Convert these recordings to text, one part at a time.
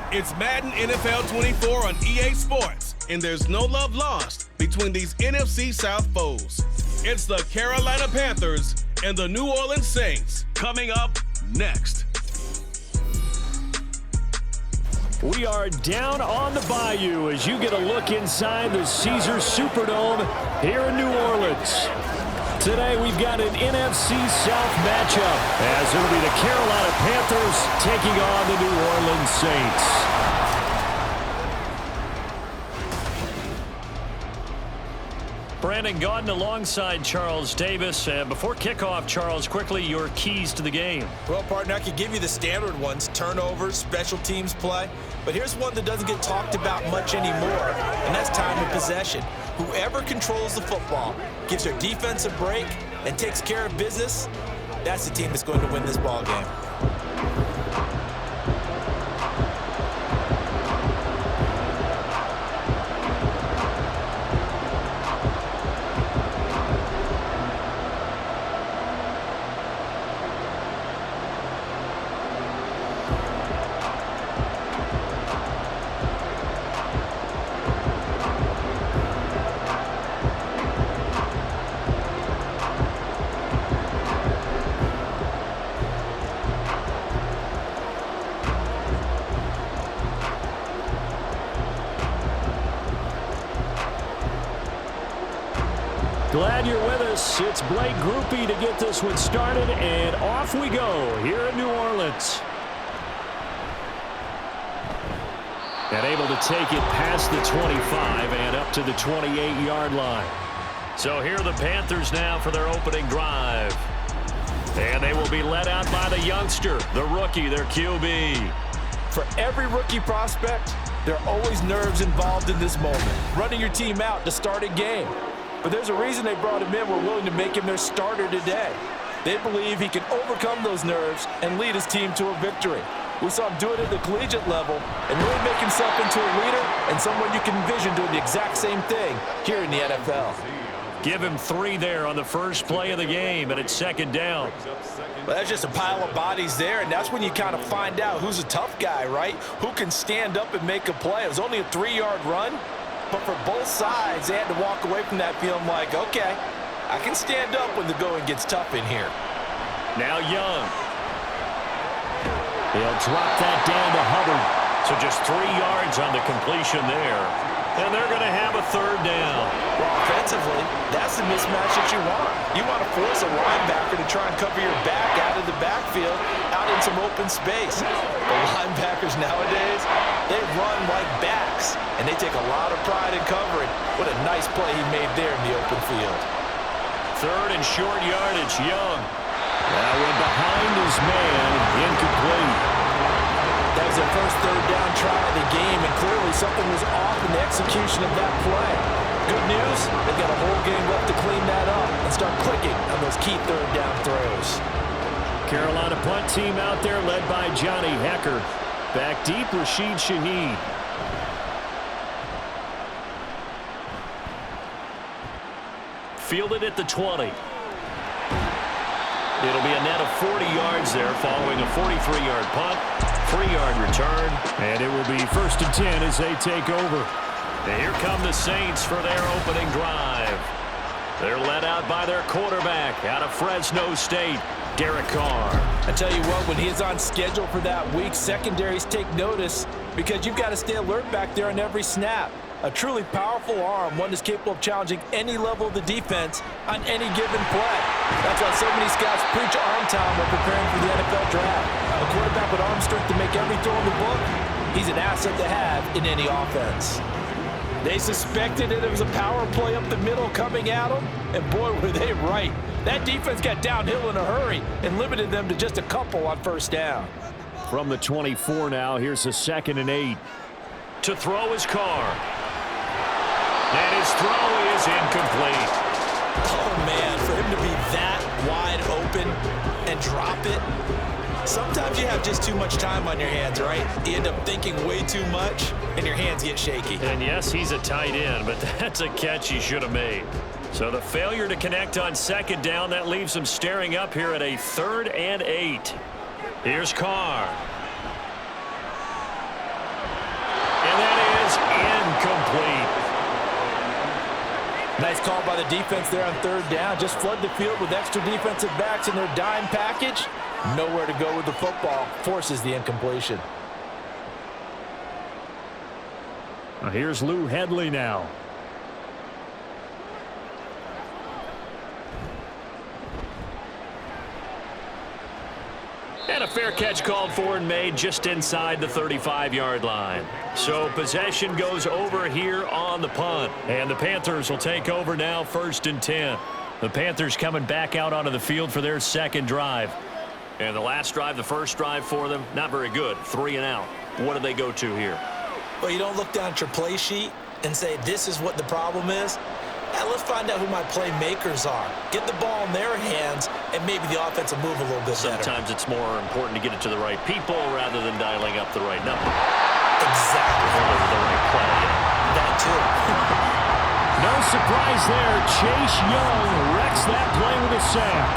It's Madden NFL 24 on EA Sports, and there's no love lost between these NFC South foes. It's the Carolina Panthers and the New Orleans Saints coming up next. We are down on the bayou as you get a look inside the Caesars Superdome here in New Orleans. Today we've got an NFC South matchup as it'll be the Carolina Panthers taking on the New Orleans Saints. Brandon Gaudin alongside Charles Davis. And before kickoff, Charles, quickly your keys to the game. Well, partner, I could give you the standard ones, turnovers, special teams play. But here's one that doesn't get talked about much anymore, and that's time of possession. Whoever controls the football, gives their defense a break, and takes care of business, that's the team that's going to win this ball game. Glad you're with us. It's Blake Groupie to get this one started, and off we go here in New Orleans. And able to take it past the 25 and up to the 28-yard line. So here are the Panthers now for their opening drive. And they will be led out by the youngster, the rookie, their QB. For every rookie prospect, there are always nerves involved in this moment. Running your team out to start a game. But there's a reason they brought him in. We're willing to make him their starter today. They believe he can overcome those nerves and lead his team to a victory. We saw him do it at the collegiate level and really make himself into a leader and someone you can envision doing the exact same thing here in the NFL. Give him 3 there on the first play of the game, and it's second down. Well, that's just a pile of bodies there, and that's when you kind of find out who's a tough guy, right? Who can stand up and make a play. It was only a 3-yard run. But for both sides, they had to walk away from that feeling like, okay, I can stand up when the going gets tough in here. Now Young. He'll drop that down to Hubbard. So just 3 yards on the completion there. And they're going to have a third down. Well, offensively, that's the mismatch that you want. You want to force a linebacker to try and cover your back out of the backfield, out in some open space. The linebackers nowadays, they run like backs, and they take a lot of pride in covering. What a nice play he made there in the open field. Third and short yardage, Young. That went behind his man, incomplete. That was their first third down try of the game, and clearly something was off in the execution of that play. Good news, they've got a whole game left to clean that up and start clicking on those key third down throws. Carolina punt team out there led by Johnny Hecker. Back deep, Rashid Shaheed. Fielded at the 20. It'll be a net of 40 yards there following a 43-yard punt, 3-yard return, and it will be 1st and 10 as they take over. And here come the Saints for their opening drive. They're led out by their quarterback out of Fresno State, Derek Carr. I tell you what, when he is on schedule for that week, secondaries take notice because you've got to stay alert back there on every snap. A truly powerful arm, one that's capable of challenging any level of the defense on any given play. That's why so many scouts preach arm time when preparing for the NFL draft. A quarterback with arm strength to make every throw in the book, he's an asset to have in any offense. They suspected it was a power play up the middle coming at them, and boy, were they right. That defense got downhill in a hurry and limited them to just a couple on first down. From the 24 now, here's a 2nd and 8. To throw his Carr. And his throw is incomplete. Oh, man, for him to be that wide open and drop it. Sometimes you have just too much time on your hands, right? You end up thinking way too much, and your hands get shaky. And yes, he's a tight end, but that's a catch he should have made. So the failure to connect on 2nd down, that leaves him staring up here at a 3rd and 8. Here's Carr. Nice call by the defense there on third down. Just flood the field with extra defensive backs in their dime package. Nowhere to go with the football. Forces the incompletion. Here's Lou Headley now. And a fair catch called for and made just inside the 35-yard line. So possession goes over here on the punt. And the Panthers will take over now, 1st and 10. The Panthers coming back out onto the field for their second drive. And the last drive, the first drive for them, not very good. 3 and out. What do they go to here? Well, you don't look down at your play sheet and say, this is what the problem is. Now, let's find out who my playmakers are. Get the ball in their hands, and maybe the offense will move a little bit better. Sometimes it's more important to get it to the right people rather than dialing up the right number. Exactly. Or the right play. That, too. No surprise there. Chase Young wrecks that play with a sack.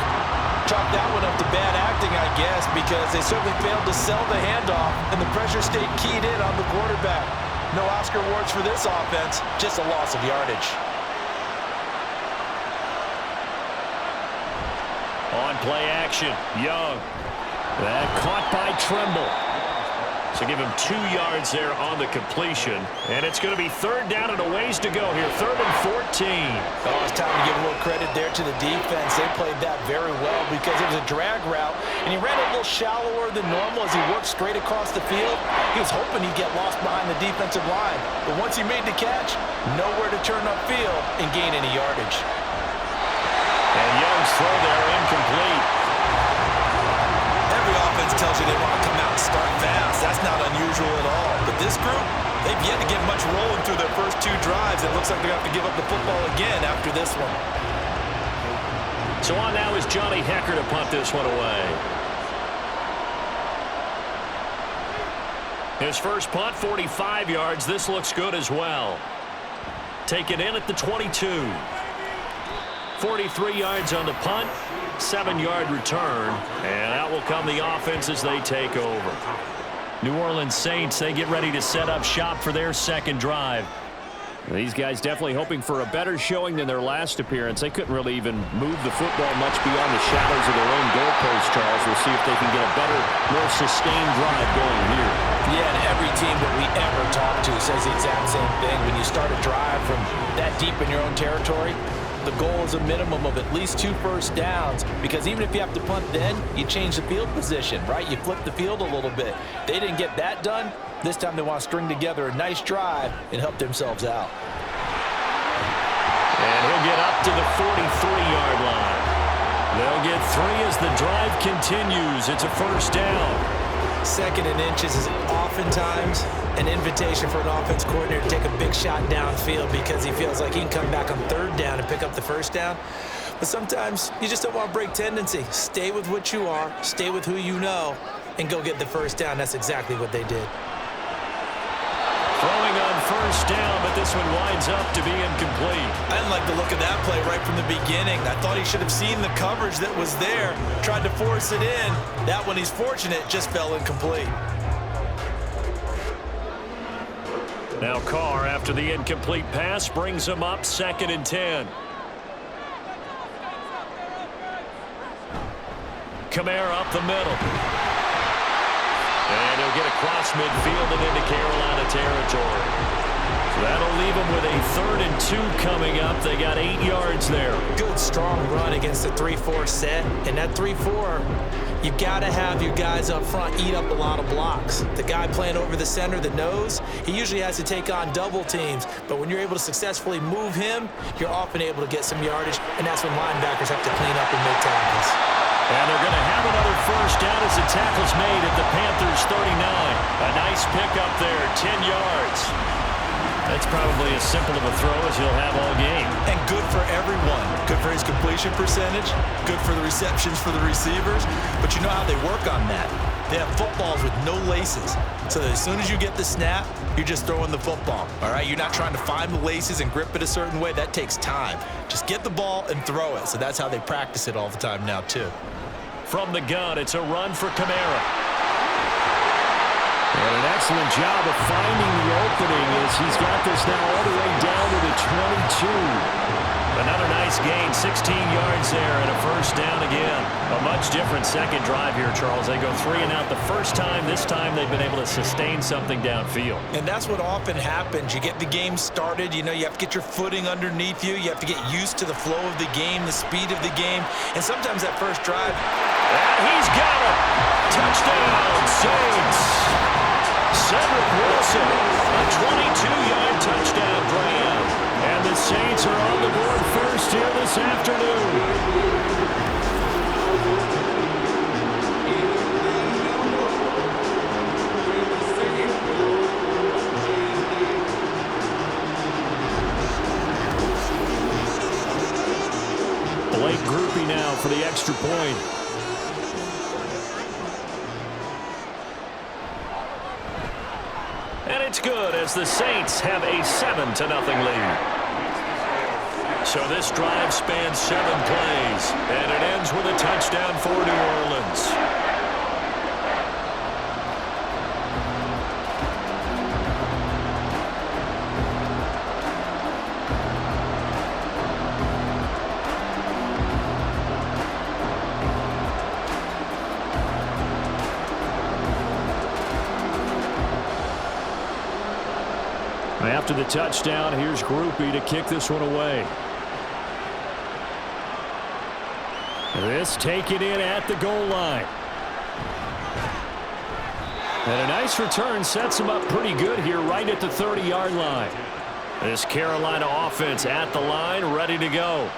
Chalk that one up to bad acting, I guess, because they certainly failed to sell the handoff, and the pressure stayed keyed in on the quarterback. No Oscar awards for this offense, just a loss of yardage. On play action, Young. That caught by Tremble. So give him 2 yards there on the completion. And it's going to be 3rd down and a ways to go here. 3rd and 14. Oh, it's time to give a little credit there to the defense. They played that very well because it was a drag route, and he ran a little shallower than normal as he worked straight across the field. He was hoping he'd get lost behind the defensive line. But once he made the catch, nowhere to turn upfield and gain any yardage. And Young's throw there incomplete. Every offense tells you they want to come out and start fast. That's not unusual at all. But this group, they've yet to get much rolling through their first 2 drives. It looks like they're going to have to give up the football again after this one. So on now is Johnny Hecker to punt this one away. His first punt, 45 yards. This looks good as well. Taken in at the 22. 43 yards on the punt, 7-yard return, and out will come the offense as they take over. New Orleans Saints, they get ready to set up shop for their second drive. These guys definitely hoping for a better showing than their last appearance. They couldn't really even move the football much beyond the shadows of their own goalpost, Charles. We'll see if they can get a better, more sustained drive going here. Yeah, and every team that we ever talk to says the exact same thing. When you start a drive from that deep in your own territory, the goal is a minimum of at least 2 first downs, because even if you have to punt then, you change the field position, right? You flip the field a little bit. They didn't get that done. This time they want to string together a nice drive and help themselves out. And he'll get up to the 43-yard line. They'll get 3 as the drive continues. It's a first down. 2nd and inches is oftentimes an invitation for an offense coordinator to take a big shot downfield because he feels like he can come back on 3rd down and pick up the first down. But sometimes you just don't want to break tendency. Stay with what you are, stay with who you know, and go get the first down. That's exactly what they did. Throwing on first down, but this one winds up to be incomplete. I didn't like the look of that play right from the beginning. I thought he should have seen the coverage that was there, tried to force it in. That one, he's fortunate, just fell incomplete. Now Carr, after the incomplete pass, brings him up 2nd and 10. Kamara up the middle. And he'll get across midfield and into Carolina territory. So that'll leave them with a 3rd and 2 coming up. They got 8 yards there. Good, strong run against the 3-4 set. And that 3-4, you've got to have your guys up front eat up a lot of blocks. The guy playing over the center, the nose, he usually has to take on double teams. But when you're able to successfully move him, you're often able to get some yardage. And that's when linebackers have to clean up and make tackles. And they're going to have another first down as the tackle's made at the Panthers' 39. A nice pickup there, 10 yards. That's probably as simple of a throw as he'll have all game. And good for everyone. Good for his completion percentage. Good for the receptions for the receivers. But you know how they work on that. They have footballs with no laces. So that as soon as you get the snap, you're just throwing the football. All right? You're not trying to find the laces and grip it a certain way. That takes time. Just get the ball and throw it. So that's how they practice it all the time now, too. From the gun, it's a run for Kamara. And an excellent job of finding the opening as he's got this now all the way down to the 22. Another nice gain, 16 yards there, and a first down again. A much different second drive here, Charles. They go 3 and out the first time. This time they've been able to sustain something downfield. And that's what often happens. You get the game started. You know, you have to get your footing underneath you. You have to get used to the flow of the game, the speed of the game. And sometimes that first drive. And he's got it. Touchdown, Saints. Cedric Wilson, a 22-yard touchdown grab. And the Saints are on the board first here this afternoon. Blake Groupie now for the extra point. And it's good as the Saints have a 7-0 lead. So this drive spans 7 plays, and it ends with a touchdown for New Orleans. After the touchdown, here's Groupie to kick this one away. This taken in at the goal line. And a nice return sets him up pretty good here right at the 30-yard line. This Carolina offense at the line, ready to go.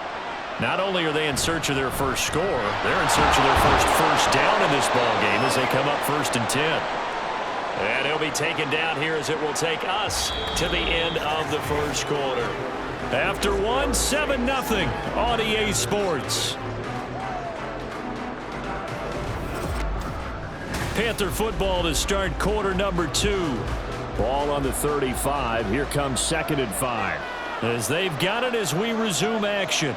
Not only are they in search of their first score, they're in search of their first down in this ball game as they come up 1st and 10. And he'll be taken down here as it will take us to the end of the first quarter. After 7-0 on EA Sports. Panther football to start quarter number 2. Ball on the 35. Here comes 2nd and 5. As they've got it as we resume action.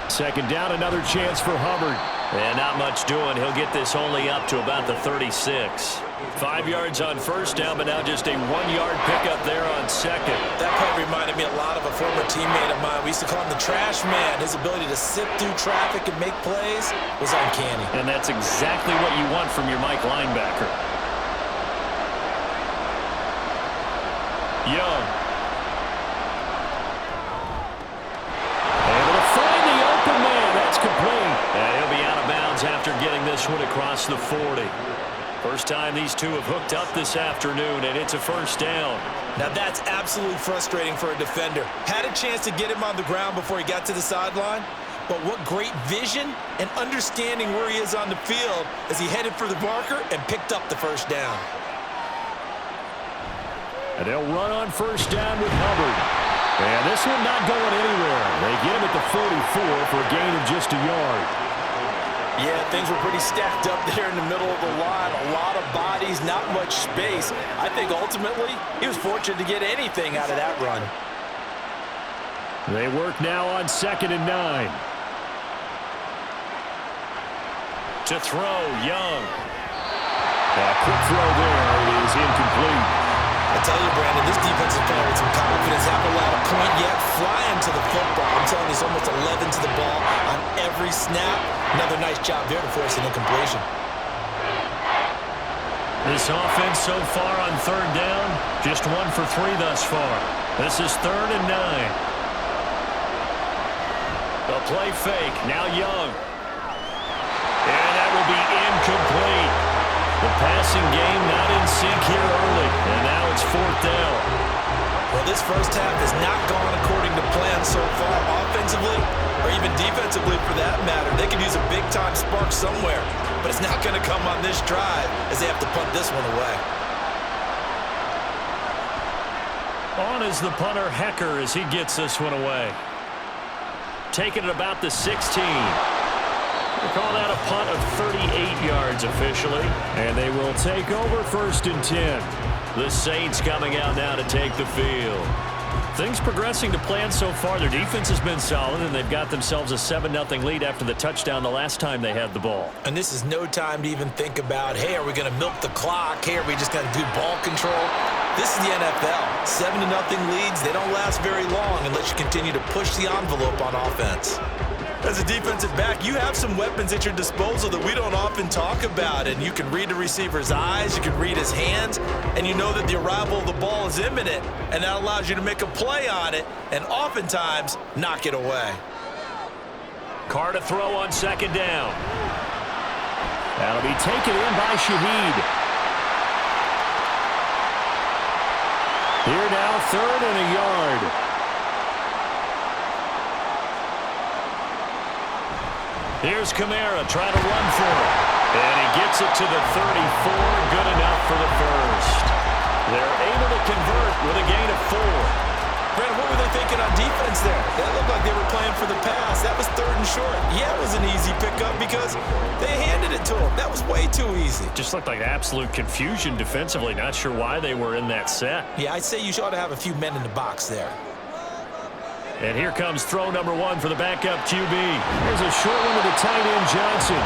Second down, another chance for Hubbard. And not much doing. He'll get this only up to about the 36. 5 yards on first down, but now just a 1-yard pickup there on second. That play reminded me a lot of a former teammate of mine. We used to call him the trash man. His ability to sift through traffic and make plays was uncanny. And that's exactly what you want from your Mike linebacker. Young. Able to find the open man. That's complete. And he'll be out of bounds after getting this one across the 40. First time these two have hooked up this afternoon, and it's a first down. Now that's absolutely frustrating for a defender. Had a chance to get him on the ground before he got to the sideline, but what great vision and understanding where he is on the field as he headed for the marker and picked up the first down. And they'll run on first down with Hubbard. And this one not going anywhere. They get him at the 44 for a gain of just a yard. Yeah, things were pretty stacked up there in the middle of the line. A lot of bodies, not much space. I think ultimately he was fortunate to get anything out of that run. They work now on 2nd and 9. To throw, Young. A quick throw there. It is incomplete. I tell you, Brandon, this defensive player with some confidence, haven't allowed a point yet, flying to the football. I'm telling you, he's almost 11 to the ball on every snap. Another nice job there to force an incompletion. This offense so far on 3rd down, just 1 for 3 thus far. This is 3rd and 9. A play fake, now Young. And that will be incomplete. The passing game not in sync here early, and now it's 4th down. Well, this first half has not gone according to plan so far, offensively or even defensively for that matter. They could use a big-time spark somewhere, but it's not going to come on this drive as they have to punt this one away. On is the punter Hecker as he gets this one away. Taking it about the 16. They call that a punt of 38 yards officially. And they will take over 1st and 10. The Saints coming out now to take the field. Things progressing to plan so far. Their defense has been solid, and they've got themselves a 7-0 lead after the touchdown the last time they had the ball. And this is no time to even think about, hey, are we going to milk the clock? Hey, are we just going to do ball control? This is the NFL. 7-0 leads, they don't last very long unless you continue to push the envelope on offense. As a defensive back, you have some weapons at your disposal that we don't often talk about, and you can read the receiver's eyes, you can read his hands, and you know that the arrival of the ball is imminent, and that allows you to make a play on it and oftentimes knock it away. Carr to throw on second down. That'll be taken in by Shaheed. Here now, 3rd and a yard. Here's Kamara trying to run for it. And he gets it to the 34. Good enough for the first. They're able to convert with a gain of 4. Brandon, what were they thinking on defense there? That looked like they were playing for the pass. That was 3rd and short. Yeah, it was an easy pickup because they handed it to him. That was way too easy. Just looked like absolute confusion defensively. Not sure why they were in that set. Yeah, I'd say you ought to have a few men in the box there. And here comes throw number 1 for the backup QB. There's a short one to the tight end, Johnson.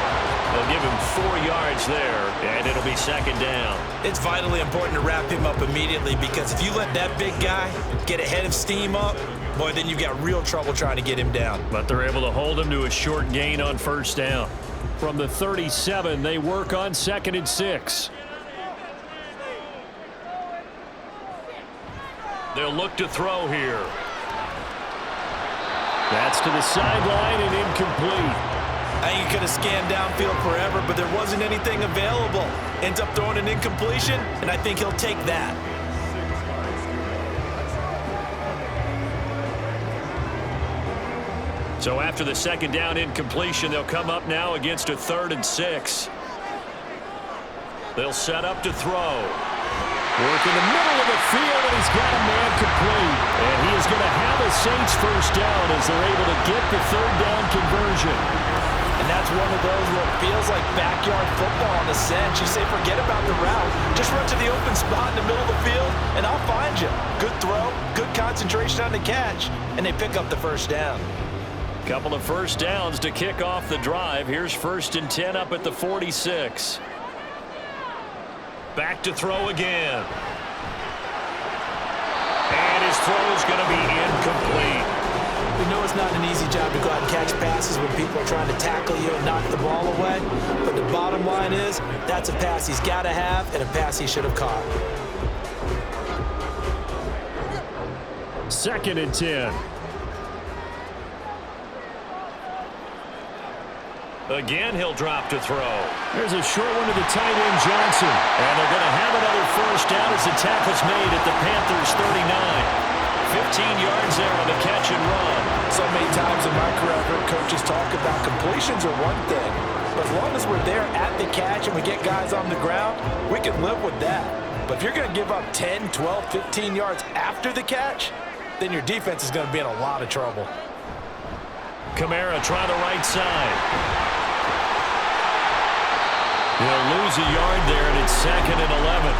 They'll give him 4 yards there, and it'll be 2nd down. It's vitally important to wrap him up immediately because if you let that big guy get a head of steam up, boy, then you've got real trouble trying to get him down. But they're able to hold him to a short gain on 1st down. From the 37, they work on 2nd and 6. They'll look to throw here. That's to the sideline and incomplete. I think he could have scanned downfield forever, but there wasn't anything available. Ends up throwing an incompletion, and I think he'll take that. So after the 2nd down incompletion, they'll come up now against a 3rd and 6. They'll set up to throw. Work in the middle of the field, and he's got a man complete. And he is going to have a Saints 1st down as they're able to get the 3rd down conversion. And that's one of those where it feels like backyard football in a sense. You say forget about the route. Just run to the open spot in the middle of the field, and I'll find you. Good throw, good concentration on the catch, and they pick up the 1st down. Couple of 1st downs to kick off the drive. Here's 1st and 10 up at the 46. Back to throw again. And his throw is going to be incomplete. We know it's not an easy job to go out and catch passes when people are trying to tackle you and knock the ball away. But the bottom line is, that's a pass he's got to have and a pass he should have caught. 2nd and 10. Again, he'll drop to throw. There's a short one to the tight end, Johnson. And they're going to have another 1st down as the tackle's made at the Panthers' 39. 15 yards there on the catch and run. So many times in my career, I've heard coaches talk about completions are one thing. But as long as we're there at the catch and we get guys on the ground, we can live with that. But if you're going to give up 10, 12, 15 yards after the catch, then your defense is going to be in a lot of trouble. Kamara trying the right side. He'll lose a yard there, and it's 2nd and 11.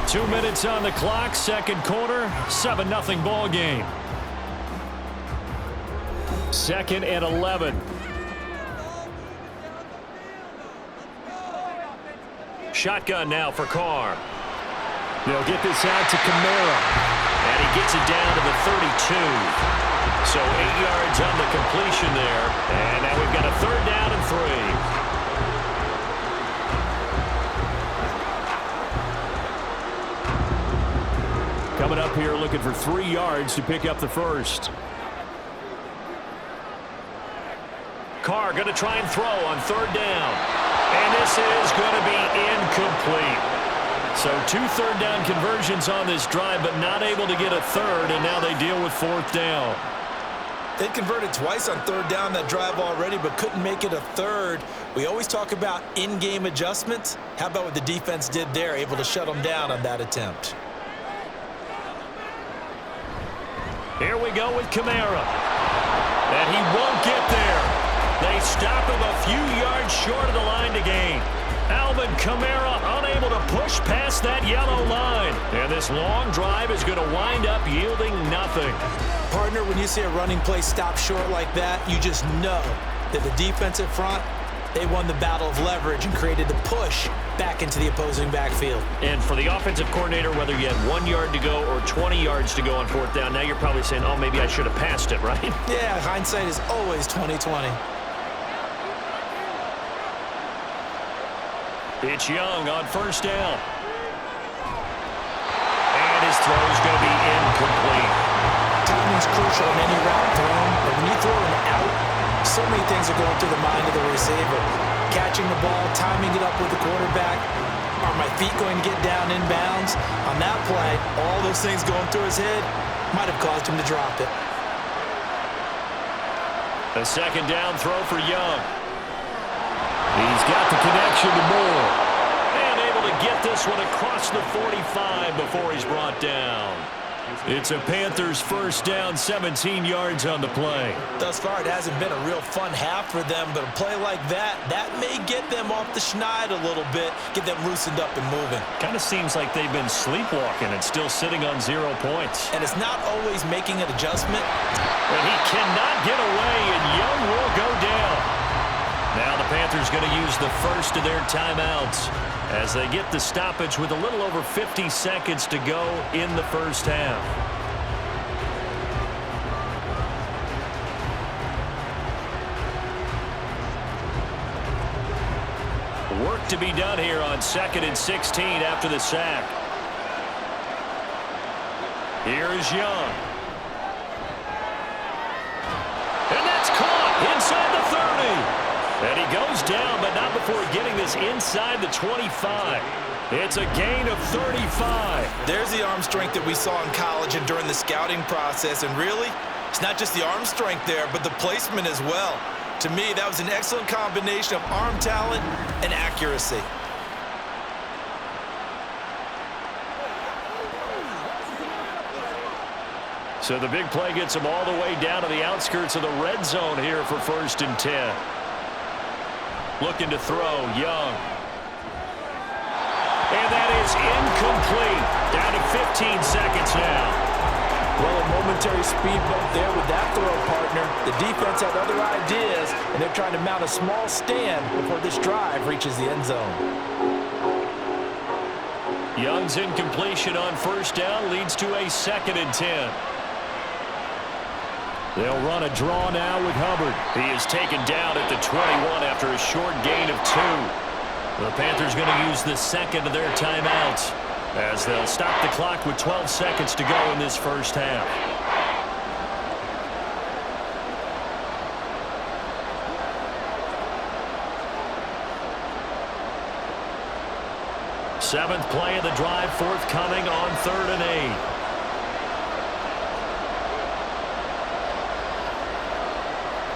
Two minutes on the clock, 2nd quarter, 7-0 ball game. 2nd and 11. Shotgun now for Carr. They'll get this out to Kamara. And he gets it down to the 32. So 8 yards on the completion there. And now we've got a 3rd down and 3. Coming up here looking for 3 yards to pick up the 1st. Carr going to try and throw on 3rd down. And this is going to be incomplete. So 2 3rd down conversions on this drive, but not able to get a 3rd, and now they deal with 4th down. They converted twice on 3rd down that drive already, but couldn't make it a 3rd. We always talk about in-game adjustments. How about what the defense did there, able to shut them down on that attempt? Here we go with Kamara. And he won't get there. They stop him a few yards short of the line to gain. Alvin Kamara unable to push past that yellow line. And this long drive is going to wind up yielding nothing. Partner, when you see a running play stop short like that, you just know that the defensive front They won the battle of leverage and created the push back into the opposing backfield. And for the offensive coordinator, whether you had 1 yard to go or 20 yards to go on fourth down, now you're probably saying, oh, maybe I should have passed it, right? Yeah, hindsight is always 20/20. It's Young on first down. And his throw is going to be incomplete. Timing's crucial in any route thrown, but when you throw an out, so many things are going through the mind of the receiver. Catching the ball, timing it up with the quarterback. Are my feet going to get down in bounds? On that play, all those things going through his head might have caused him to drop it. A second down throw for Young. He's got the connection to Moore. And able to get this one across the 45 before he's brought down. It's a Panthers first down, 17 yards on the play. Thus far, it hasn't been a real fun half for them, but a play like that may get them off the schneid a little bit, get them loosened up and moving. Kind of seems like they've been sleepwalking and still sitting on 0 points. And it's not always making an adjustment. And he cannot get away, and Young will go down. Now the Panthers going to use the first of their timeouts as they get the stoppage with a little over 50 seconds to go in the first half. Work to be done here on 2nd and 16 after the sack. Here is Young. And that's caught inside the 30. And he goes down, but not before getting this inside the 25. It's a gain of 35. There's the arm strength that we saw in college and during the scouting process. And really, it's not just the arm strength there, but the placement as well. To me, that was an excellent combination of arm talent and accuracy. So the big play gets him all the way down to the outskirts of the red zone here for 1st and 10. Looking to throw, Young. And that is incomplete. Down to 15 seconds now. Well, a momentary speed bump there with that throw, partner. The defense had other ideas, and they're trying to mount a small stand before this drive reaches the end zone. Young's incompletion on first down leads to a 2nd and 10. They'll run a draw now with Hubbard. He is taken down at the 21 after a short gain of 2. The Panthers going to use the second of their timeouts as they'll stop the clock with 12 seconds to go in this first half. Seventh play of the drive forthcoming on 3rd and 8.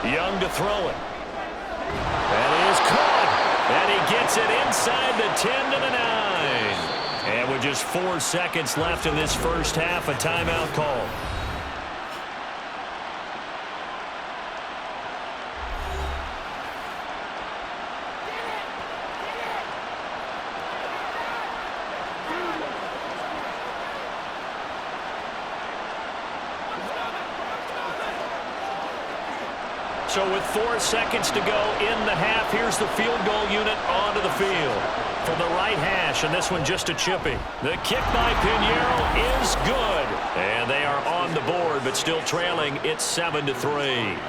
Young to throw it. That is caught. And he gets it inside the 10 to the 9. And with just 4 seconds left in this first half, a timeout call. So with 4 seconds to go in the half, here's the field goal unit onto the field. From the right hash, and this one just a chippy. The kick by Pinheiro is good. And they are on the board, but still trailing. It's 7-3.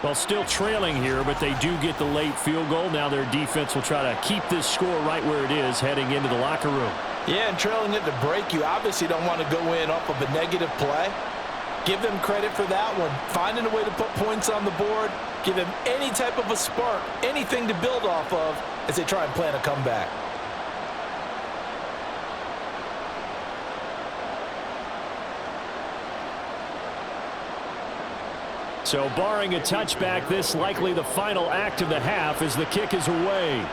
Well, still trailing here, but they do get the late field goal. Now their defense will try to keep this score right where it is heading into the locker room. Yeah, and trailing it to break, you obviously don't want to go in off of a negative play. Give them credit for that one. Finding a way to put points on the board. Give them any type of a spark, anything to build off of as they try and plan a comeback. So barring a touchback, this likely the final act of the half as the kick is away.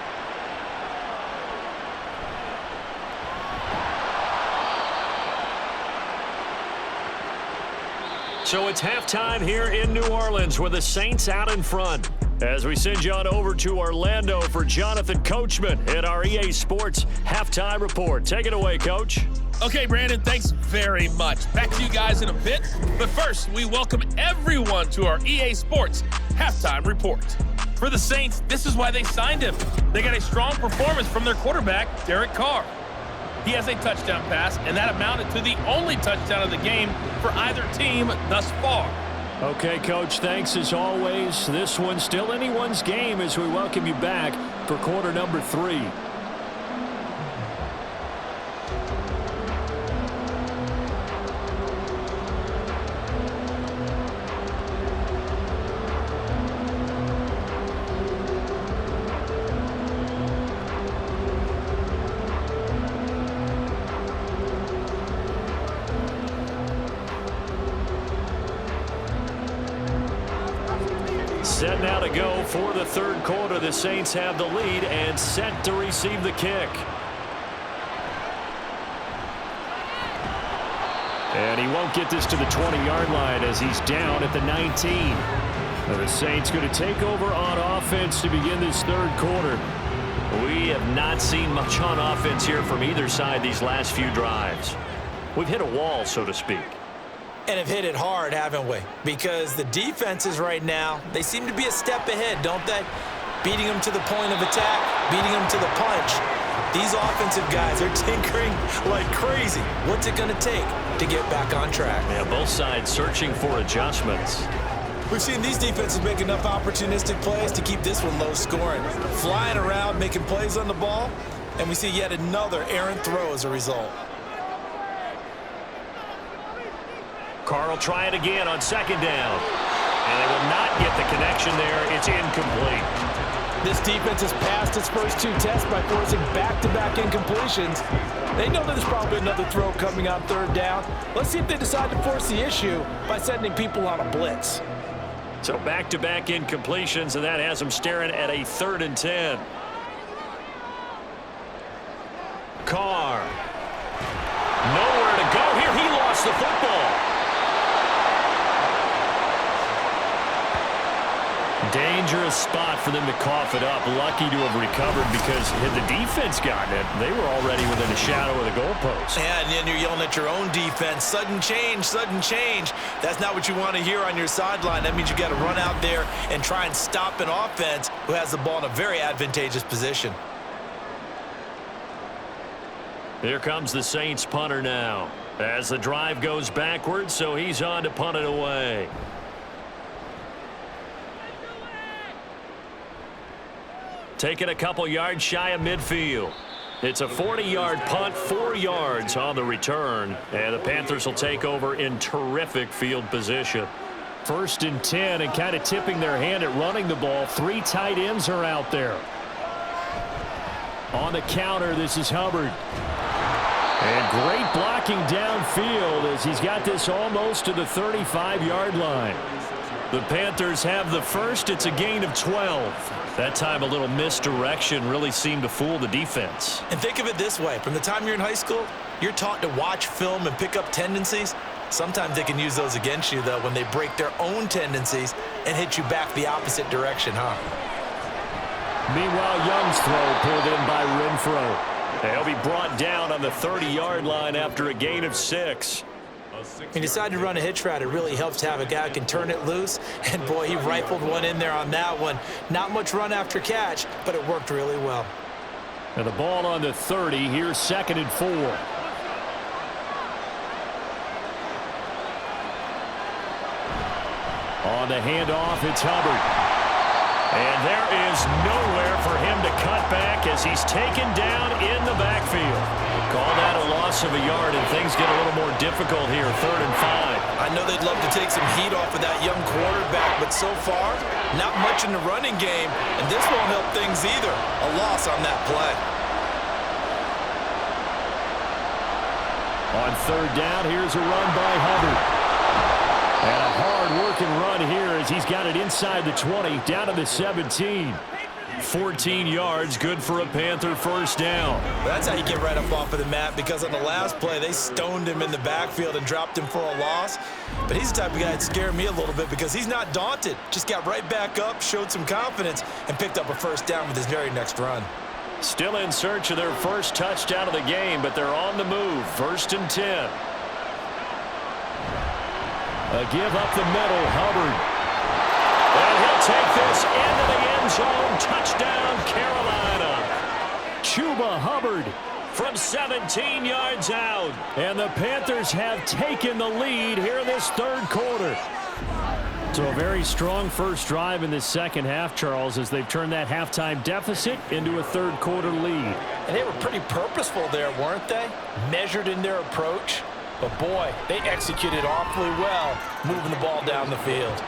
So it's halftime here in New Orleans with the Saints out in front. As we send you on over to Orlando for Jonathan Coachman at our EA Sports Halftime Report. Take it away, Coach. Okay, Brandon, thanks very much. Back to you guys in a bit. But first, we welcome everyone to our EA Sports Halftime Report. For the Saints, this is why they signed him. They got a strong performance from their quarterback, Derek Carr. He has a touchdown pass, and that amounted to the only touchdown of the game for either team thus far. Okay, Coach, thanks as always. This one's still anyone's game as we welcome you back for quarter number 3. Set now to go for the third quarter. The Saints have the lead and set to receive the kick. And he won't get this to the 20-yard line as he's down at the 19. The Saints going to take over on offense to begin this third quarter. We have not seen much on offense here from either side these last few drives. We've hit a wall, so to speak. And have hit it hard, haven't we? Because the defenses right now, they seem to be a step ahead, don't they? Beating them to the point of attack, beating them to the punch. These offensive guys are tinkering like crazy. What's it going to take to get back on track? Yeah, both sides searching for adjustments. We've seen these defenses make enough opportunistic plays to keep this one low scoring. Flying around, making plays on the ball, and we see yet another errant throw as a result. Carr will try it again on second down. And they will not get the connection there. It's incomplete. This defense has passed its first 2 tests by forcing back-to-back incompletions. They know there's probably another throw coming on third down. Let's see if they decide to force the issue by sending people on a blitz. So back-to-back incompletions, and that has them staring at a 3rd and 10. Carr. Nowhere to go here. He lost the football. Dangerous spot for them to cough it up. Lucky to have recovered because had the defense gotten it, they were already within a shadow of the goalpost. Yeah, and then you're yelling at your own defense. Sudden change, sudden change. That's not what you want to hear on your sideline. That means you got to run out there and try and stop an offense who has the ball in a very advantageous position. Here comes the Saints punter now. As the drive goes backwards, so he's on to punt it away. Taking a couple yards shy of midfield. It's a 40-yard punt, 4 yards on the return. And the Panthers will take over in terrific field position. 1st and 10, and kind of tipping their hand at running the ball. 3 tight ends are out there. On the counter, this is Hubbard. And great blocking downfield as he's got this almost to the 35-yard line. The Panthers have the first. It's a gain of 12. That time a little misdirection really seemed to fool the defense. And think of it this way. From the time you're in high school, you're taught to watch film and pick up tendencies. Sometimes they can use those against you, though, when they break their own tendencies and hit you back the opposite direction, huh? Meanwhile, Young's throw pulled in by Renfro. He'll be brought down on the 30-yard line after a gain of 6. When you decide to run a hitch route, it really helps to have a guy who can turn it loose. And, boy, he rifled one in there on that one. Not much run after catch, but it worked really well. And the ball on the 30. Here's 2nd and 4. On the handoff, it's Hubbard. And there is nowhere for him to cut back as he's taken down in the backfield. Call that a loss of a yard, and things get a little more difficult here, 3rd and 5. I know they'd love to take some heat off of that young quarterback, but so far, not much in the running game, and this won't help things either. A loss on that play. On 3rd down, here's a run by Hubbard. And a hard-working run here as he's got it inside the 20, down to the 17. 14 yards, good for a Panther 1st down. That's how you get right up off of the mat, because on the last play, they stoned him in the backfield and dropped him for a loss. But he's the type of guy that scared me a little bit because he's not daunted. Just got right back up, showed some confidence, and picked up a 1st down with his very next run. Still in search of their first touchdown of the game, but they're on the move. 1st and 10. A give up the middle, Hubbard. And he'll take this into the end zone. Touchdown, Carolina. Chuba Hubbard from 17 yards out. And the Panthers have taken the lead here in this third quarter. So a very strong first drive in this second half, Charles, as they've turned that halftime deficit into a third quarter lead. And they were pretty purposeful there, weren't they? Measured in their approach. But boy, they executed awfully well, moving the ball down the field.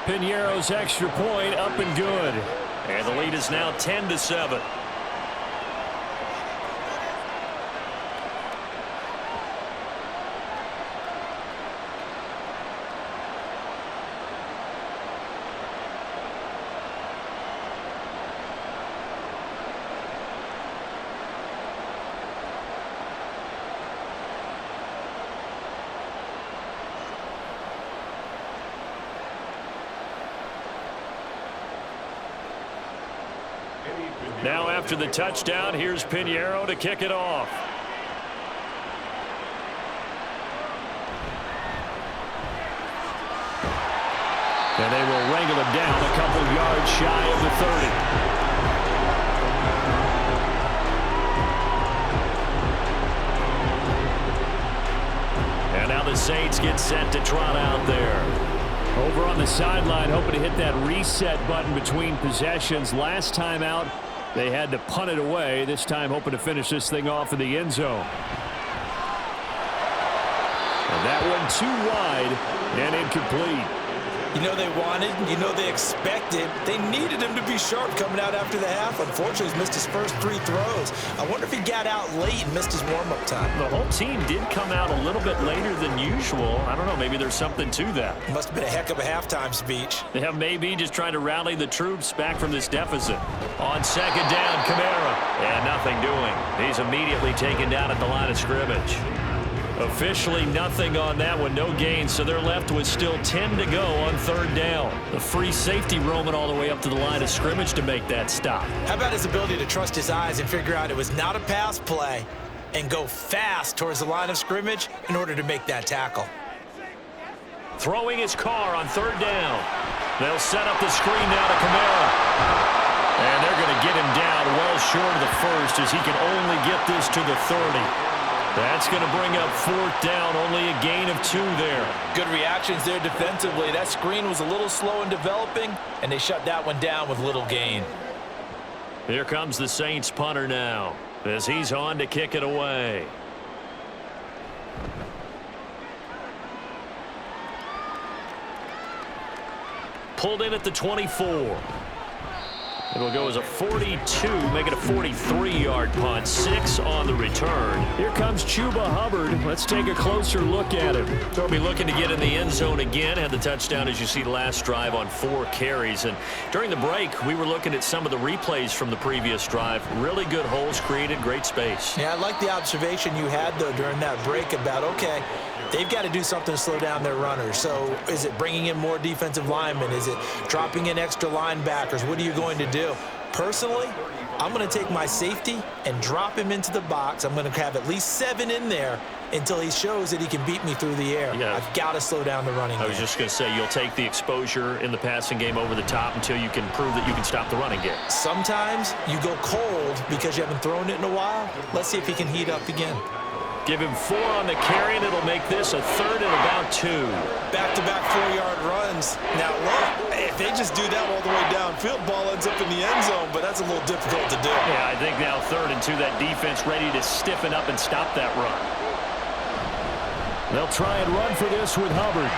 Piñeiro's extra point up and good. And the lead is now 10-7. Now after the touchdown, here's Piñeiro to kick it off. And they will wrangle him down a couple yards shy of the 30. And now the Saints get set to trot out there. Over on the sideline, hoping to hit that reset button between possessions. Last time out, they had to punt it away. This time, hoping to finish this thing off in the end zone. And that one too wide and incomplete. You know they wanted, you know they expected. They needed him to be sharp coming out after the half. Unfortunately, he's missed his first 3 throws. I wonder if he got out late and missed his warm-up time. The whole team did come out a little bit later than usual. I don't know, maybe there's something to that. Must have been a heck of a halftime speech. Yeah, maybe just trying to rally the troops back from this deficit. On second down, Kamara. And nothing doing. He's immediately taken down at the line of scrimmage. Officially nothing on that one, no gain, so they're left with still 10 to go on third down. The free safety roaming all the way up to the line of scrimmage to make that stop. How about his ability to trust his eyes and figure out it was not a pass play and go fast towards the line of scrimmage in order to make that tackle. Throwing his car on third down. They'll set up the screen now to Kamara. And they're going to get him down well short of the first as he can only get this to the 30. That's going to bring up fourth down, only a gain of 2 there. Good reactions there defensively. That screen was a little slow in developing, and they shut that one down with little gain. Here comes the Saints punter now as he's on to kick it away. Pulled in at the 24. It'll go as a 42, make it a 43-yard punt. 6 on the return. Here comes Chuba Hubbard. Let's take a closer look at him. They'll be looking to get in the end zone again. Had the touchdown, as you see, last drive on 4 carries. And during the break, we were looking at some of the replays from the previous drive. Really good holes created, great space. Yeah, I like the observation you had, though, during that break about, okay, they've got to do something to slow down their runners. So is it bringing in more defensive linemen? Is it dropping in extra linebackers? What are you going to do? Personally, I'm going to take my safety and drop him into the box. I'm going to have at least 7 in there until he shows that he can beat me through the air. Yeah. I've got to slow down the running game. I was just going to say, you'll take the exposure in the passing game over the top until you can prove that you can stop the running game. Sometimes you go cold because you haven't thrown it in a while. Let's see if he can heat up again. Give him 4 on the carry, and it'll make this a 3rd and about 2. Back-to-back 4-yard runs. Now, look, if they just do that all the way downfield, ball ends up in the end zone, but that's a little difficult to do. Yeah, I think now 3rd and 2, that defense ready to stiffen up and stop that run. They'll try and run for this with Hubbard.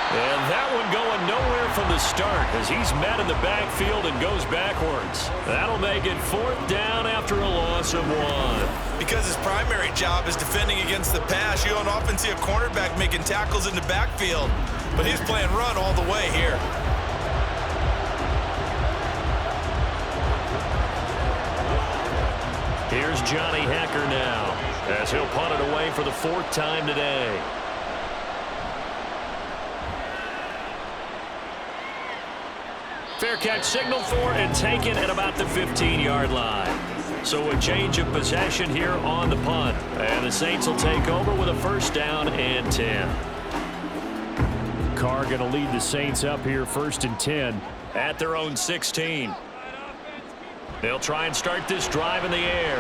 And that one going nowhere from the start as he's met in the backfield and goes backwards. That'll make it 4th down after a loss of 1. Because his primary job is defending against the pass, you don't often see a cornerback making tackles in the backfield. But he's playing run all the way here. Here's Johnny Hacker now as he'll punt it away for the 4th time today. Fair catch signal for and taken at about the 15-yard line. So a change of possession here on the punt. And the Saints will take over with a 1st down and 10. Carr going to lead the Saints up here 1st and 10 at their own 16. They'll try and start this drive in the air.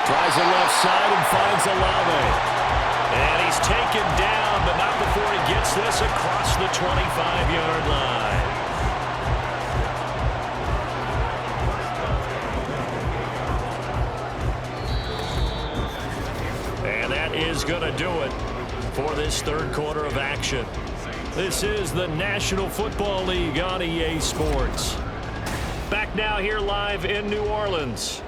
Tries the left side and finds Olave. And he's taken down, but not before he gets this across the 25-yard line. And that is going to do it for this third quarter of action. This is the National Football League on EA Sports. Back now here live in New Orleans.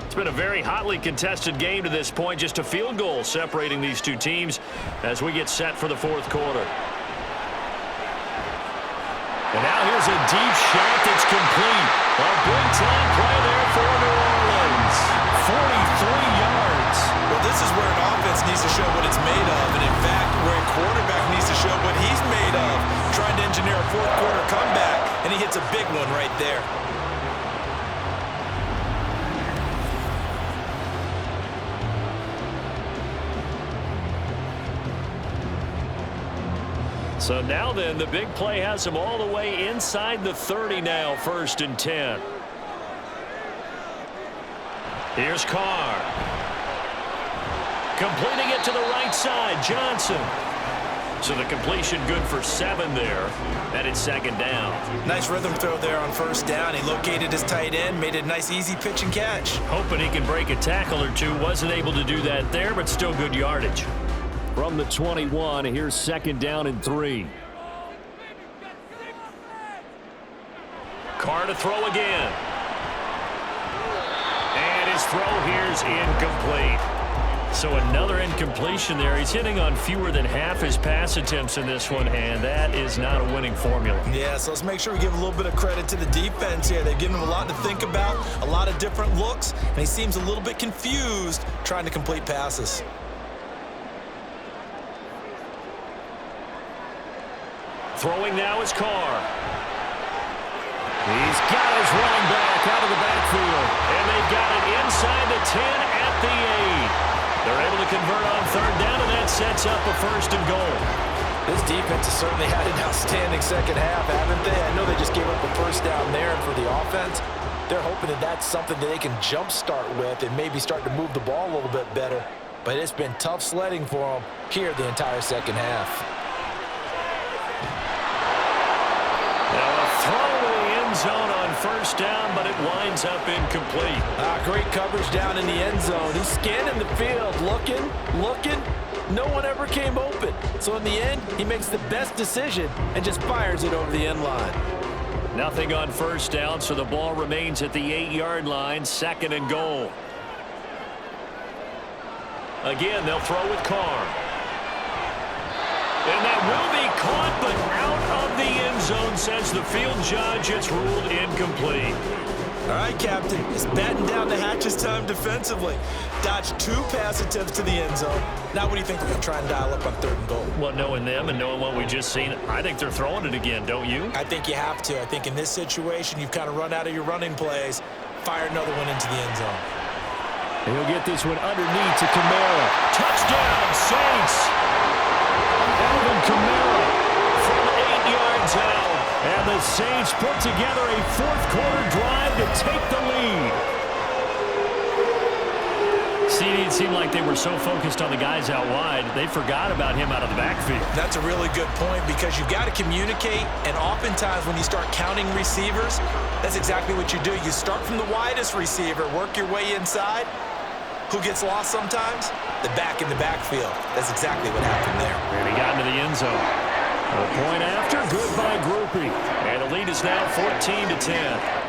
It's been a very hotly contested game to this point. Just a field goal separating these two teams as we get set for the fourth quarter. And now here's a deep shot that's complete. A big-time play there for New Orleans. 43 yards. Well, this is where an offense needs to show what it's made of. And in fact, where a quarterback needs to show what he's made of. Trying to engineer a fourth quarter comeback, and he hits a big one right there. So now then, the big play has him all the way inside the 30 now, 1st and 10. Here's Carr. Completing it to the right side, Johnson. So the completion good for 7 there. And it's 2nd down. Nice rhythm throw there on 1st down. He located his tight end, made it a nice easy pitch and catch. Hoping he can break a tackle or two. Wasn't able to do that there, but still good yardage. From the 21, here's 2nd down and 3. Carr to throw again. And his throw here's incomplete. So another incompletion there. He's hitting on fewer than half his pass attempts in this one, and that is not a winning formula. Yeah, so let's make sure we give a little bit of credit to the defense here. They've given him a lot to think about, a lot of different looks, and he seems a little bit confused trying to complete passes. Throwing now is Carr. He's got his running back out of the backfield. And they've got it inside the 10 at the 8. They're able to convert on 3rd down, and that sets up a 1st and goal. This defense has certainly had an outstanding second half, haven't they? I know they just gave up the 1st down there, and for the offense, they're hoping that that's something that they can jumpstart with and maybe start to move the ball a little bit better. But it's been tough sledding for them here the entire second half. Zone on 1st down, but it winds up incomplete. Great coverage down in the end zone. He's scanning the field, looking. No one ever came open. So in the end, he makes the best decision and just fires it over the end line. Nothing on 1st down, so the ball remains at the 8-yard line, 2nd and goal. Again, they'll throw with Carr. And that will be caught, but out of the end zone, says the field judge. It's ruled incomplete. All right, Captain. It's batting down the hatches time defensively. Dodged 2 pass attempts to the end zone. Now what do you think they're going to try and dial up on 3rd and goal? Well, knowing them and knowing what we just seen, I think they're throwing it again, don't you? I think you have to. I think in this situation, you've kind of run out of your running plays. Fire another one into the end zone. And he'll get this one underneath to Kamara. Touchdown, Saints! Alvin Kamara from 8 yards out. And the Saints put together a 4th quarter drive to take the lead. See, it seemed like they were so focused on the guys out wide, they forgot about him out of the backfield. That's a really good point because you've got to communicate, and oftentimes when you start counting receivers, that's exactly what you do. You start from the widest receiver, work your way inside. Who gets lost sometimes? The back in the backfield. That's exactly what happened there. And he got into the end zone. A point after, good by Groupie. And the lead is now 14-10.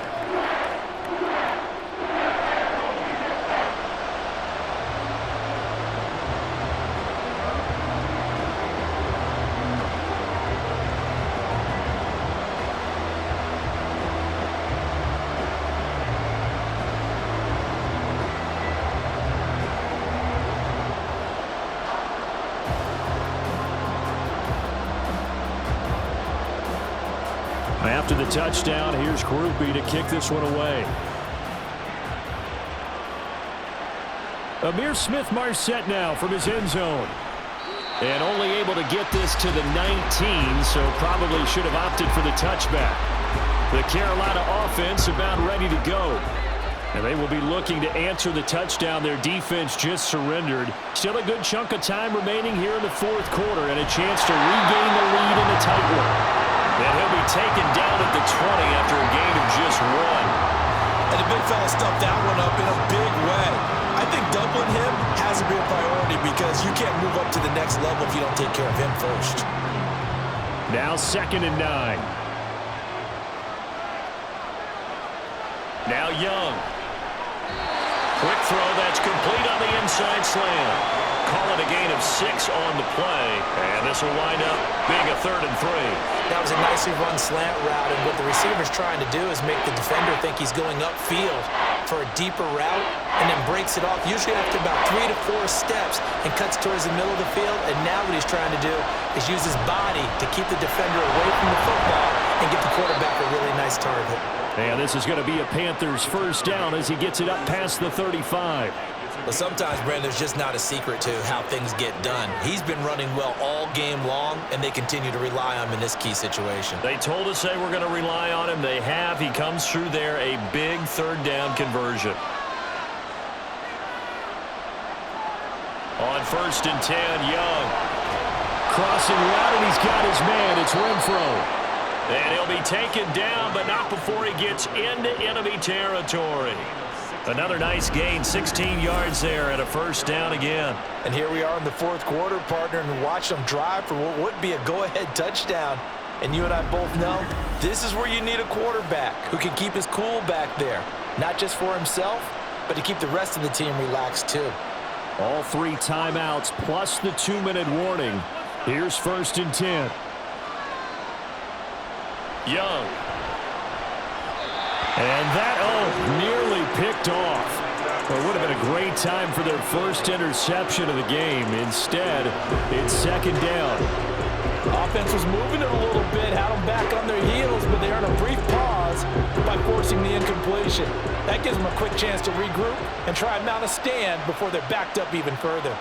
After the touchdown, here's Groupie to kick this one away. Amir Smith-Marset now from his end zone. And only able to get this to the 19, so probably should have opted for the touchback. The Carolina offense about ready to go. And they will be looking to answer the touchdown their defense just surrendered. Still a good chunk of time remaining here in the fourth quarter and a chance to regain the lead in a tight one. And he'll be taken down at the 20 after a gain of just 1. And the big fella stuffed that one up in a big way. I think doubling him has to be a priority because you can't move up to the next level if you don't take care of him first. Now 2nd and 9. Now Young. Quick throw that's complete on the inside slant. Call it a gain of 6 on the play. And this will wind up being a 3rd and 3. That was a nicely run slant route, and what the receiver's trying to do is make the defender think he's going upfield for a deeper route and then breaks it off, usually after about 3 to 4 steps, and cuts towards the middle of the field. And now what he's trying to do is use his body to keep the defender away from the football and get the quarterback a really nice target. And this is going to be a Panthers first down as he gets it up past the 35. But sometimes, Brandon, there's just not a secret to how things get done. He's been running well all game long, and they continue to rely on him in this key situation. They told us they were going to rely on him. They have. He comes through there, a big 3rd down conversion. On 1st and 10, Young. Crossing route, and he's got his man. It's Renfro. And he'll be taken down, but not before he gets into enemy territory. Another nice gain, 16 yards there, and a first down again. And here we are in the fourth quarter, partner, and watch them drive for what would be a go-ahead touchdown. And you and I both know this is where you need a quarterback who can keep his cool back there, not just for himself, but to keep the rest of the team relaxed too. All 3 timeouts plus the 2-minute warning. Here's 1st and 10. Young. And that, nearly picked off. Well, it would have been a great time for their first interception of the game. Instead, it's 2nd down. Offense was moving it a little bit, had them back on their heels, but they earned a brief pause by forcing the incompletion. That gives them a quick chance to regroup and try and mount a stand before they're backed up even further.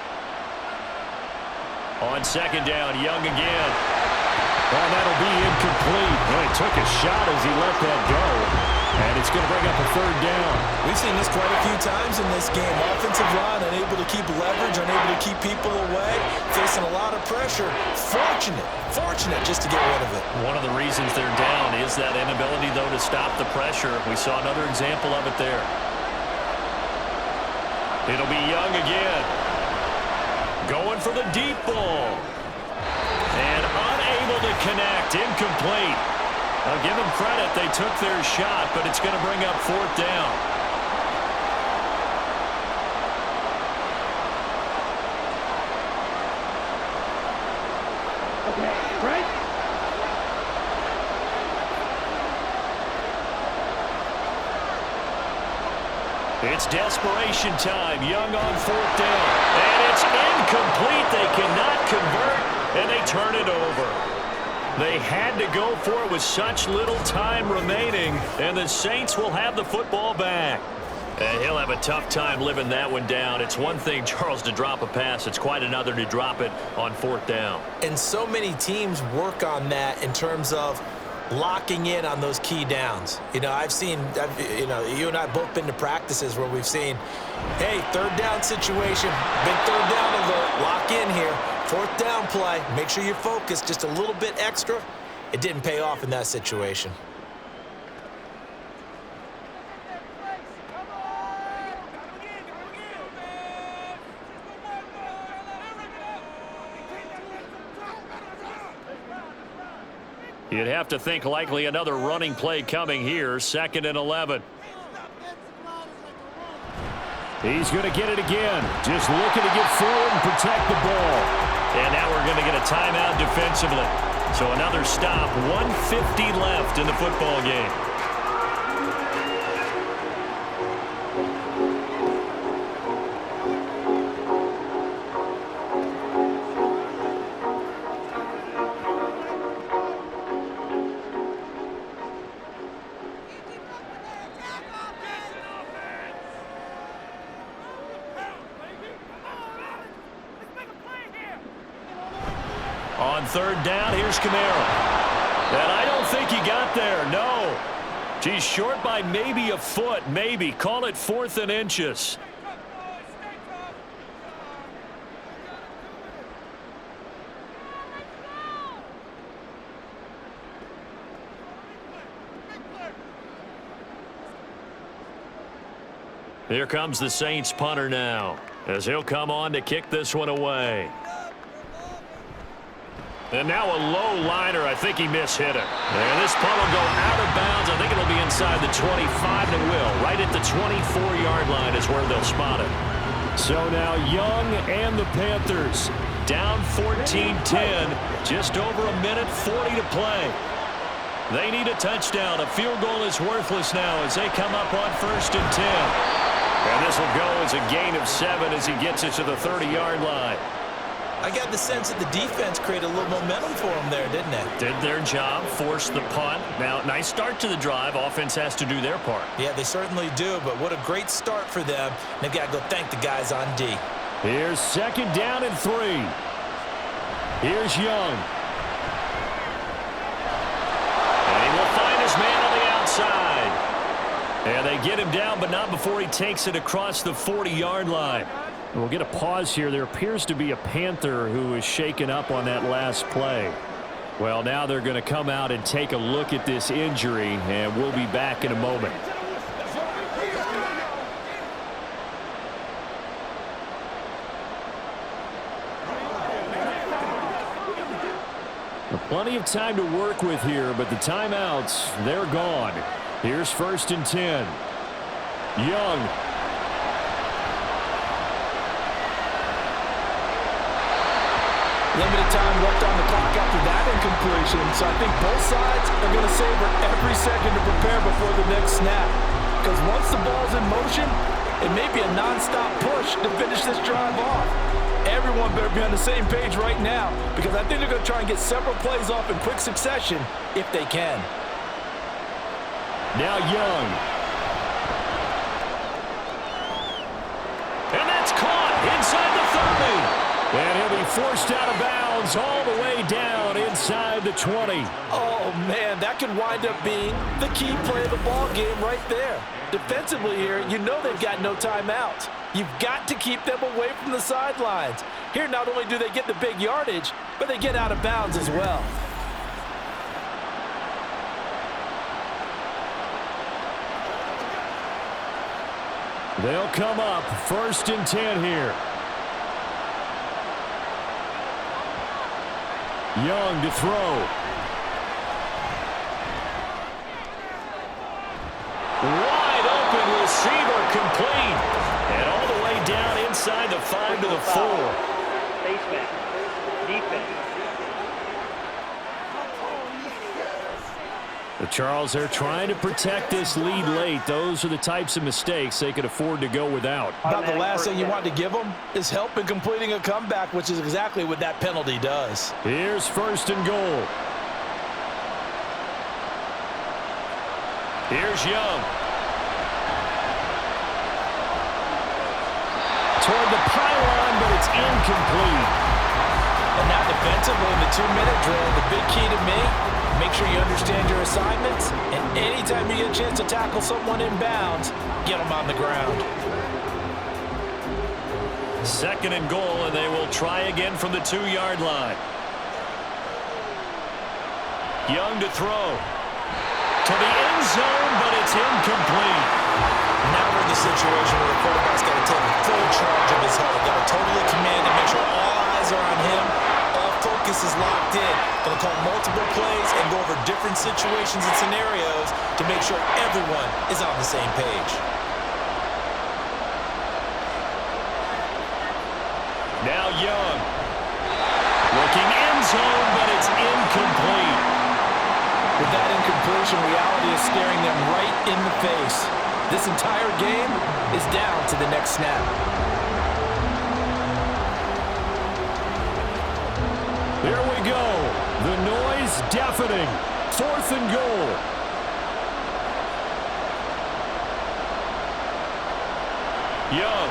On 2nd down, Young again. Well, that'll be incomplete. Well, he took a shot as he let that go. And it's going to bring up a 3rd down. We've seen this quite a few times in this game. Offensive line unable to keep leverage, unable to keep people away, facing a lot of pressure. Fortunate just to get rid of it. One of the reasons they're down is that inability, though, to stop the pressure. We saw another example of it there. It'll be Young again. Going for the deep ball. And unable to connect. Incomplete. I'll give them credit. They took their shot, but it's going to bring up 4th down. Okay, right? It's desperation time. Young on 4th down. And it's incomplete. They cannot convert, and they turn it over. They had to go for it with such little time remaining, and the Saints will have the football back. And he'll have a tough time living that one down. It's one thing, Charles, to drop a pass. It's quite another to drop it on 4th down. And so many teams work on that in terms of locking in on those key downs. You know, you and I have both been to practices where we've seen, hey, 3rd down situation, big 3rd down alert, lock in here. 4th down play, make sure you're focused just a little bit extra. It didn't pay off in that situation. You'd have to think likely another running play coming here, 2nd and 11. He's going to get it again. Just looking to get forward and protect the ball. And now we're going to get a timeout defensively. So another stop, 1:50 left in the football game. On third down, here's Kamara. And I don't think he got there, no. He's short by maybe a foot, maybe. Call it 4th and inches. Here comes the Saints punter now, as he'll come on to kick this one away. And now a low liner. I think he mishit it. And this punt will go out of bounds. I think it'll be inside the 25, and it will. Right at the 24-yard line is where they'll spot it. So now Young and the Panthers down 14-10. Just over a minute 40 to play. They need a touchdown. A field goal is worthless now as they come up on 1st and 10. And this will go as a gain of 7 as he gets it to the 30-yard line. I got the sense that the defense created a little momentum for them there, didn't it? Did their job, forced the punt. Now, nice start to the drive. Offense has to do their part. Yeah, they certainly do, but what a great start for them. They've got to go thank the guys on D. Here's 2nd down and 3. Here's Young. And he will find his man on the outside. And they get him down, but not before he takes it across the 40-yard line. We'll get a pause here. There appears to be a Panther who is shaken up on that last play. Well, now they're going to come out and take a look at this injury, and we'll be back in a moment. Plenty of time to work with here, but the timeouts, they're gone. Here's 1st and 10. Young. Limited time left on the clock after that incompletion, so I think both sides are going to savor every second to prepare before the next snap. Because once the ball's in motion, it may be a non-stop push to finish this drive off. Everyone better be on the same page right now, because I think they're going to try and get several plays off in quick succession if they can. Now Young. And that's caught inside the 30. And he'll be forced out of bounds all the way down inside the 20. Oh, man, that could wind up being the key play of the ball game right there. Defensively here, you know they've got no timeouts. You've got to keep them away from the sidelines. Here, not only do they get the big yardage, but they get out of bounds as well. They'll come up 1st and 10 here. Young to throw. Wide open receiver complete. And all the way down inside the 5 to the 4. Baseman. Defense. Charles, they're trying to protect this lead late. Those are the types of mistakes they could afford to go without. About the last thing you want to give them is help in completing a comeback, which is exactly what that penalty does. Here's 1st and goal. Here's Young. Toward the pylon, but it's incomplete. And now defensively in the 2-minute drill, the big key to me, make sure you understand your assignments, and anytime you get a chance to tackle someone in bounds, get them on the ground. 2nd and goal, and they will try again from the 2-yard line. Young to throw. To the end zone, but it's incomplete. Now we're in the situation where the quarterback's got to take full charge of his health. Got to totally command and make sure all eyes are on him. All focus is locked in. Going to call multiple plays and go over different situations and scenarios to make sure everyone is on the same page. Now Young. Looking end zone, but it's incomplete. With that incompletion, reality is staring them right in the face. This entire game is down to the next snap. Here we go. The noise deafening. 4th and goal. Young.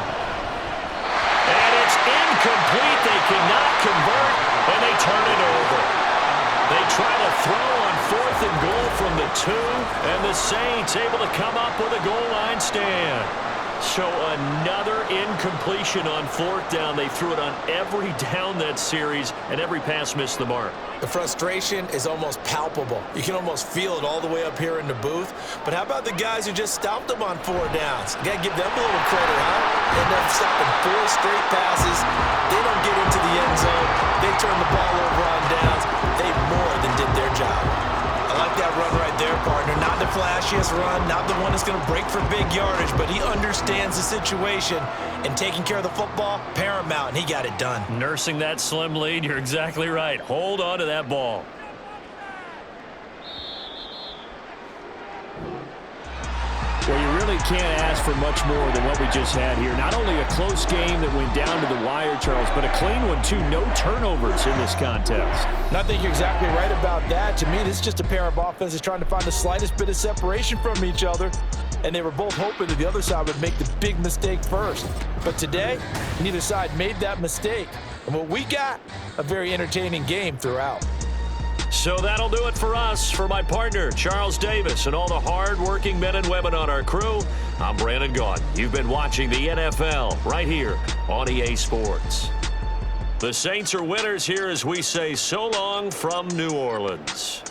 And it's incomplete. They cannot convert, and they turn it over. try to throw on 4th and goal from the 2, and the Saints able to come up with a goal line stand. So another incompletion on 4th down. They threw it on every down that series, and every pass missed the mark. The frustration is almost palpable. You can almost feel it all the way up here in the booth. But how about the guys who just stopped them on 4 downs? You got to give them a little credit, huh? They end up stopping 4 straight passes. They don't get into the end zone. They turn the ball over on downs. They more than did their job. I like that run right there, partner. Not the flashiest run, not the one that's going to break for big yardage, but he understands the situation, and taking care of the football, paramount, and he got it done. Nursing that slim lead, you're exactly right. Hold on to that ball. Well, you really can't ask for much more than what we just had here. Not only a close game that went down to the wire, Charles, but a clean one, too. No turnovers in this contest. And I think you're exactly right about that. To me, this is just a pair of offenses trying to find the slightest bit of separation from each other, and they were both hoping that the other side would make the big mistake first. But today, neither side made that mistake. And what we got, a very entertaining game throughout. So that'll do it for us. For my partner, Charles Davis, and all the hard-working men and women on our crew, I'm Brandon Gaudin. You've been watching the NFL right here on EA Sports. The Saints are winners here as we say so long from New Orleans.